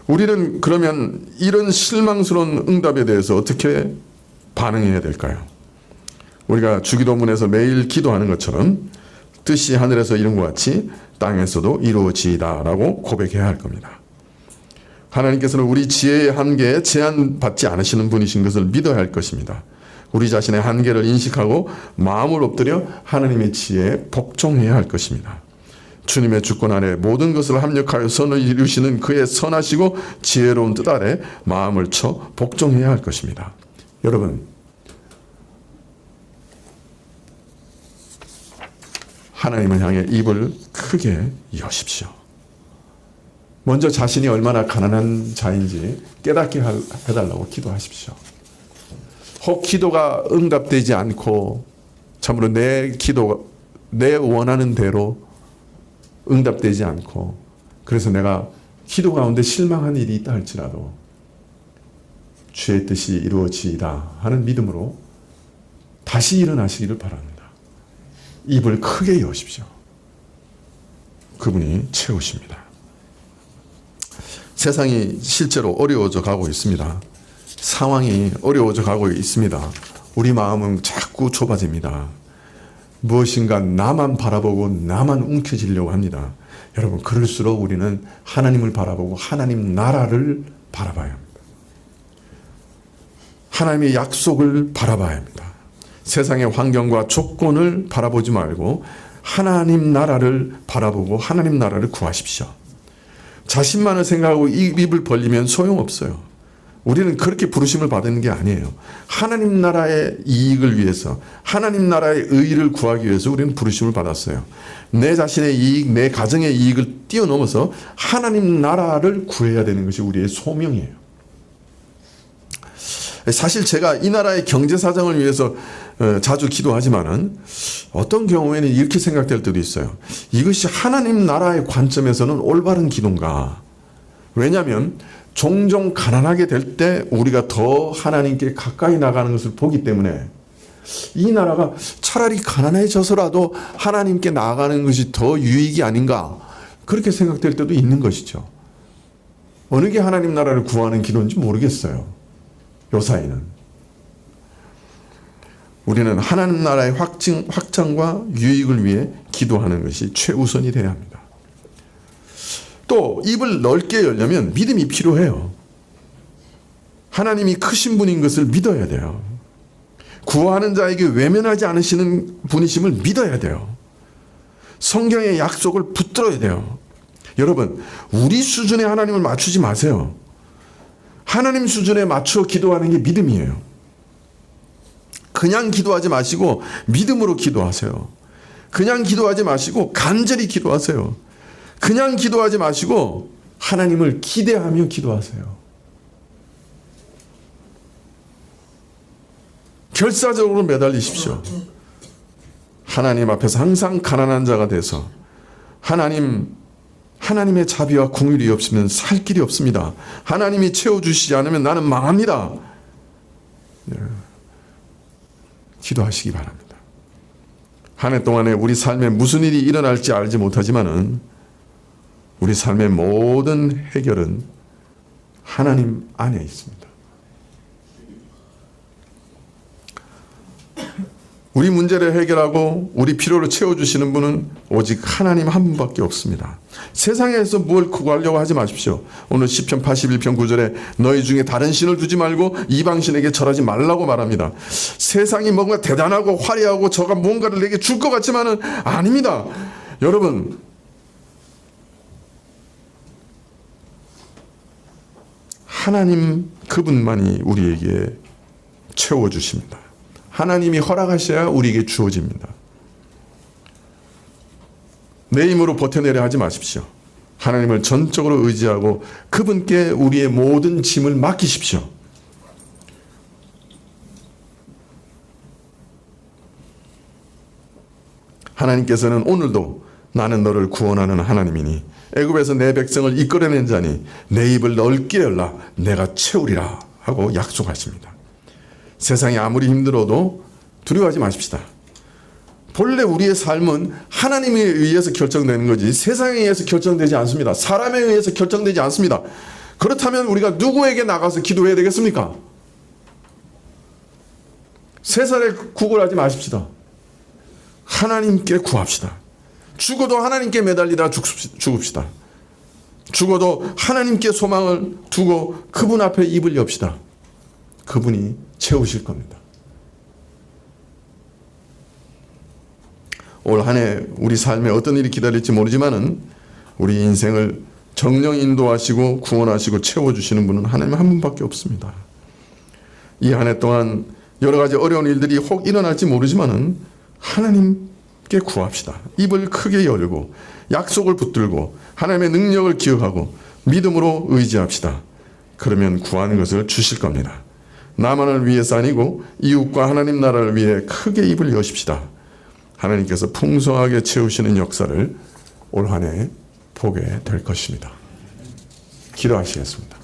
우리는 그러면 이런 실망스러운 응답에 대해서 어떻게 반응해야 될까요? 우리가 주기도문에서 매일 기도하는 것처럼 뜻이 하늘에서 이룬 것 같이 땅에서도 이루어지이다 라고 고백해야 할 겁니다. 하나님께서는 우리 지혜의 한계에 제한받지 않으시는 분이신 것을 믿어야 할 것입니다. 우리 자신의 한계를 인식하고 마음을 엎드려 하나님의 지혜에 복종해야 할 것입니다. 주님의 주권 아래 모든 것을 합력하여 선을 이루시는 그의 선하시고 지혜로운 뜻 아래 마음을 쳐 복종해야 할 것입니다. 여러분, 하나님을 향해 입을 크게 여십시오. 먼저 자신이 얼마나 가난한 자인지 깨닫게 해달라고 기도하십시오. 혹 기도가 응답되지 않고 참으로 내 기도가 내 원하는 대로 응답되지 않고 그래서 내가 기도 가운데 실망한 일이 있다 할지라도 주의 뜻이 이루어지이다 하는 믿음으로 다시 일어나시기를 바랍니다. 입을 크게 여십시오. 그분이 채우십니다. 세상이 실제로 어려워져 가고 있습니다. 상황이 어려워져 가고 있습니다. 우리 마음은 자꾸 좁아집니다. 무엇인가 나만 바라보고 나만 움켜쥐려고 합니다. 여러분, 그럴수록 우리는 하나님을 바라보고 하나님 나라를 바라봐야 합니다. 하나님의 약속을 바라봐야 합니다. 세상의 환경과 조건을 바라보지 말고 하나님 나라를 바라보고 하나님 나라를 구하십시오. 자신만을 생각하고 입을 벌리면 소용없어요. 우리는 그렇게 부르심을 받는 게 아니에요. 하나님 나라의 이익을 위해서, 하나님 나라의 의의를 구하기 위해서 우리는 부르심을 받았어요. 내 자신의 이익, 내 가정의 이익을 뛰어넘어서 하나님 나라를 구해야 되는 것이 우리의 소명이에요. 사실 제가 이 나라의 경제 사정을 위해서 자주 기도하지만은 어떤 경우에는 이렇게 생각될 때도 있어요. 이것이 하나님 나라의 관점에서는 올바른 기도인가? 왜냐하면 종종 가난하게 될 때 우리가 더 하나님께 가까이 나가는 것을 보기 때문에 이 나라가 차라리 가난해져서라도 하나님께 나아가는 것이 더 유익이 아닌가? 그렇게 생각될 때도 있는 것이죠. 어느 게 하나님 나라를 구하는 기도인지 모르겠어요. 요 사이는. 우리는 하나님 나라의 확장과 유익을 위해 기도하는 것이 최우선이 되어야 합니다. 또 입을 넓게 열려면 믿음이 필요해요. 하나님이 크신 분인 것을 믿어야 돼요. 구하는 자에게 외면하지 않으시는 분이심을 믿어야 돼요. 성경의 약속을 붙들어야 돼요. 여러분, 우리 수준의 하나님을 맞추지 마세요. 하나님 수준에 맞춰 기도하는 게 믿음이에요. 그냥 기도하지 마시고 믿음으로 기도하세요. 그냥 기도하지 마시고 간절히 기도하세요. 그냥 기도하지 마시고 하나님을 기대하며 기도하세요. 결사적으로 매달리십시오. 하나님 앞에서 항상 가난한 자가 돼서 하나님의 자비와 긍휼이 없으면 살 길이 없습니다. 하나님이 채워주시지 않으면 나는 망합니다. 기도하시기 바랍니다. 한 해 동안에 우리 삶에 무슨 일이 일어날지 알지 못하지만은 우리 삶의 모든 해결은 하나님 안에 있습니다. 우리 문제를 해결하고 우리 필요를 채워주시는 분은 오직 하나님 한 분밖에 없습니다. 세상에서 뭘 구하려고 하지 마십시오. 오늘 시편 81편 9절에 너희 중에 다른 신을 두지 말고 이방신에게 절하지 말라고 말합니다. 세상이 뭔가 대단하고 화려하고 저가 뭔가를 내게 줄 것 같지만은 아닙니다. 여러분, 하나님 그분만이 우리에게 채워주십니다. 하나님이 허락하셔야 우리에게 주어집니다. 내 힘으로 버텨내려 하지 마십시오. 하나님을 전적으로 의지하고 그분께 우리의 모든 짐을 맡기십시오. 하나님께서는 오늘도 나는 너를 구원하는 하나님이니 애굽에서 내 백성을 이끌어낸 자니 내 입을 넓게 열라 내가 채우리라 하고 약속하십니다. 세상이 아무리 힘들어도 두려워하지 마십시다. 본래 우리의 삶은 하나님에 의해서 결정되는 거지 세상에 의해서 결정되지 않습니다. 사람에 의해서 결정되지 않습니다. 그렇다면 우리가 누구에게 나가서 기도해야 되겠습니까? 세상에 구걸하지 마십시다. 하나님께 구합시다. 죽어도 하나님께 매달리다 죽읍시다. 죽어도 하나님께 소망을 두고 그분 앞에 입을 엽시다. 그분이 채우실 겁니다. 올 한 해 우리 삶에 어떤 일이 기다릴지 모르지만은 우리 인생을 정령 인도하시고 구원하시고 채워주시는 분은 하나님 한 분밖에 없습니다. 이 한 해 동안 여러 가지 어려운 일들이 혹 일어날지 모르지만은 하나님께 구합시다. 입을 크게 열고 약속을 붙들고 하나님의 능력을 기억하고 믿음으로 의지합시다. 그러면 구하는 것을 주실 겁니다. 나만을 위해서 아니고 이웃과 하나님 나라를 위해 크게 입을 여십시다. 하나님께서 풍성하게 채우시는 역사를 올 한 해 보게 될 것입니다. 기도하시겠습니다.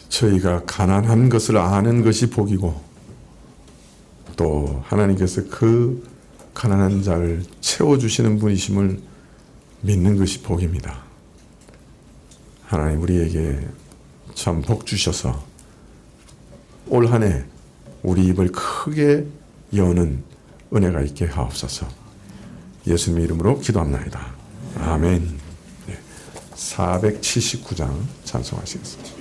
저희가 가난한 것을 아는 것이 복이고 또 하나님께서 그 가난한 자를 채워주시는 분이심을 믿는 것이 복입니다. 하나님 우리에게 참 복 주셔서 올 한 해 우리 입을 크게 여는 은혜가 있게 하옵소서. 예수님 이름으로 기도합나이다. 아멘. 479장 찬송하시겠습니다.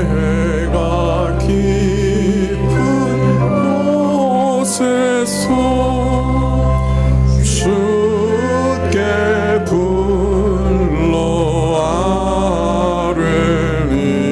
내가 깊은 곳에서 주께 불러 아뢰니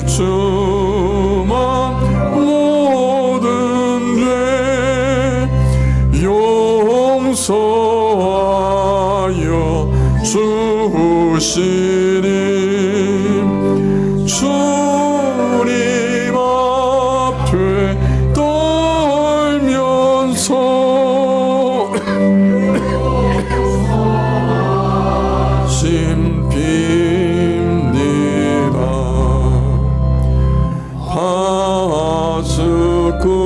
주만 모든 죄 용서하여 주시니 주님 앞에 떨면서 심핍니다.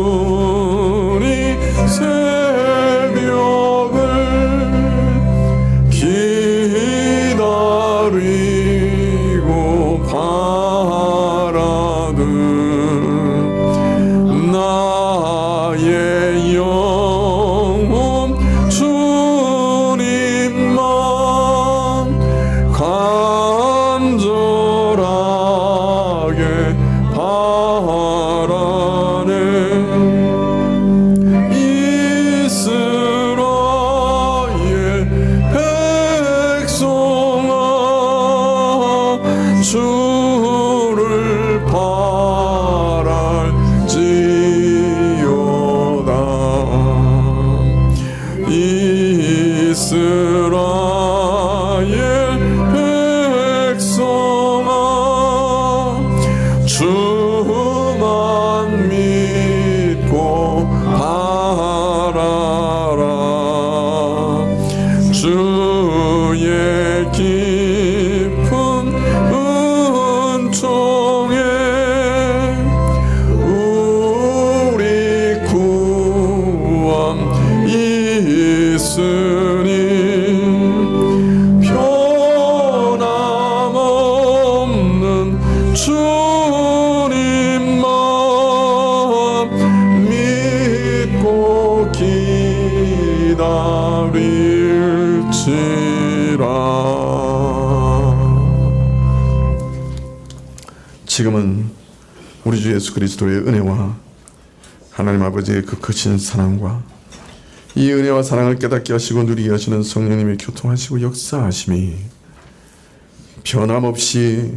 파수꾼이 새벽을 기다리고 바라는 나의 영혼 주님만 간절하게 바라네. 이스라엘 백성아 주를 바랄지어다. 이스라엘 백성아 주만 믿고 바라라. 주의 깊은 은총에 우리 구원 있으니 변함없는 주님만 믿고 기다릴지라. 지금은 우리 주 예수 그리스도의 은혜와 하나님 아버지의 그 크신 사랑과 이 은혜와 사랑을 깨닫게 하시고 누리게 하시는 성령님의 교통하시고 역사하심이 변함없이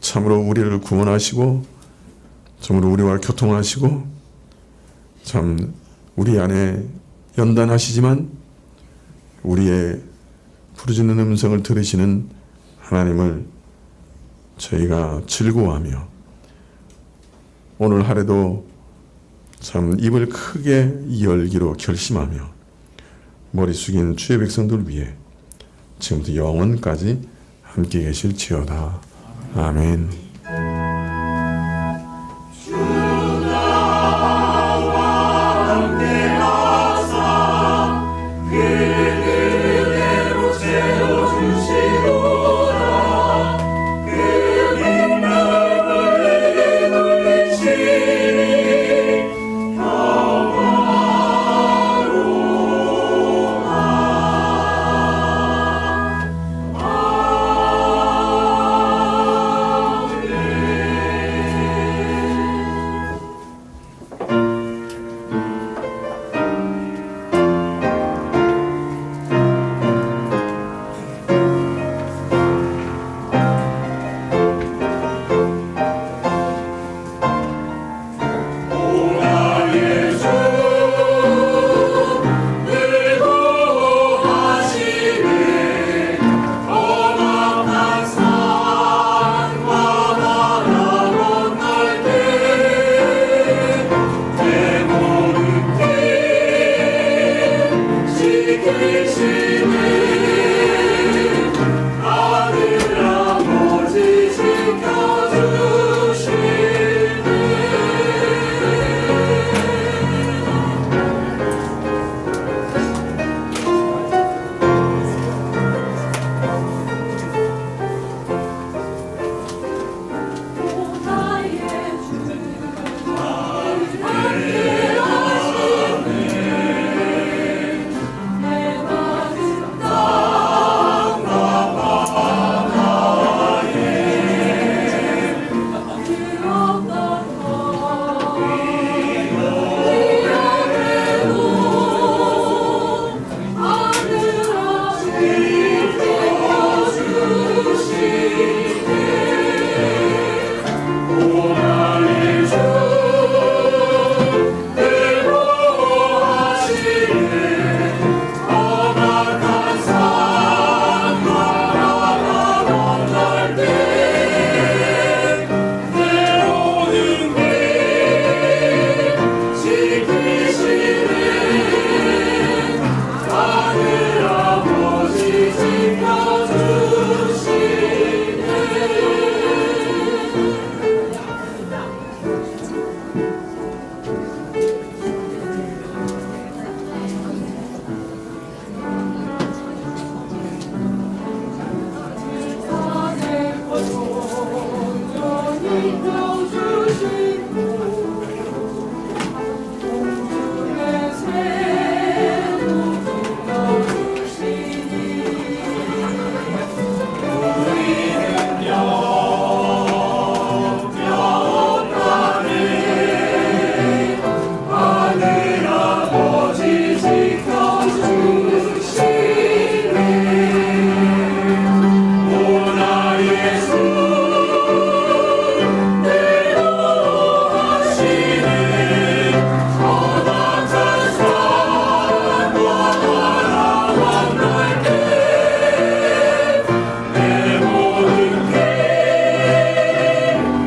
참으로 우리를 구원하시고 참으로 우리와 교통하시고 참 우리 안에 연단하시지만 우리의 부르짖는 음성을 들으시는 하나님을 저희가 즐거워하며 오늘 하루도 참 입을 크게 열기로 결심하며 머리 숙인 주의 백성들 위해 지금부터 영원까지 함께 계실지어다. 아멘.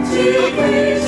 지키시네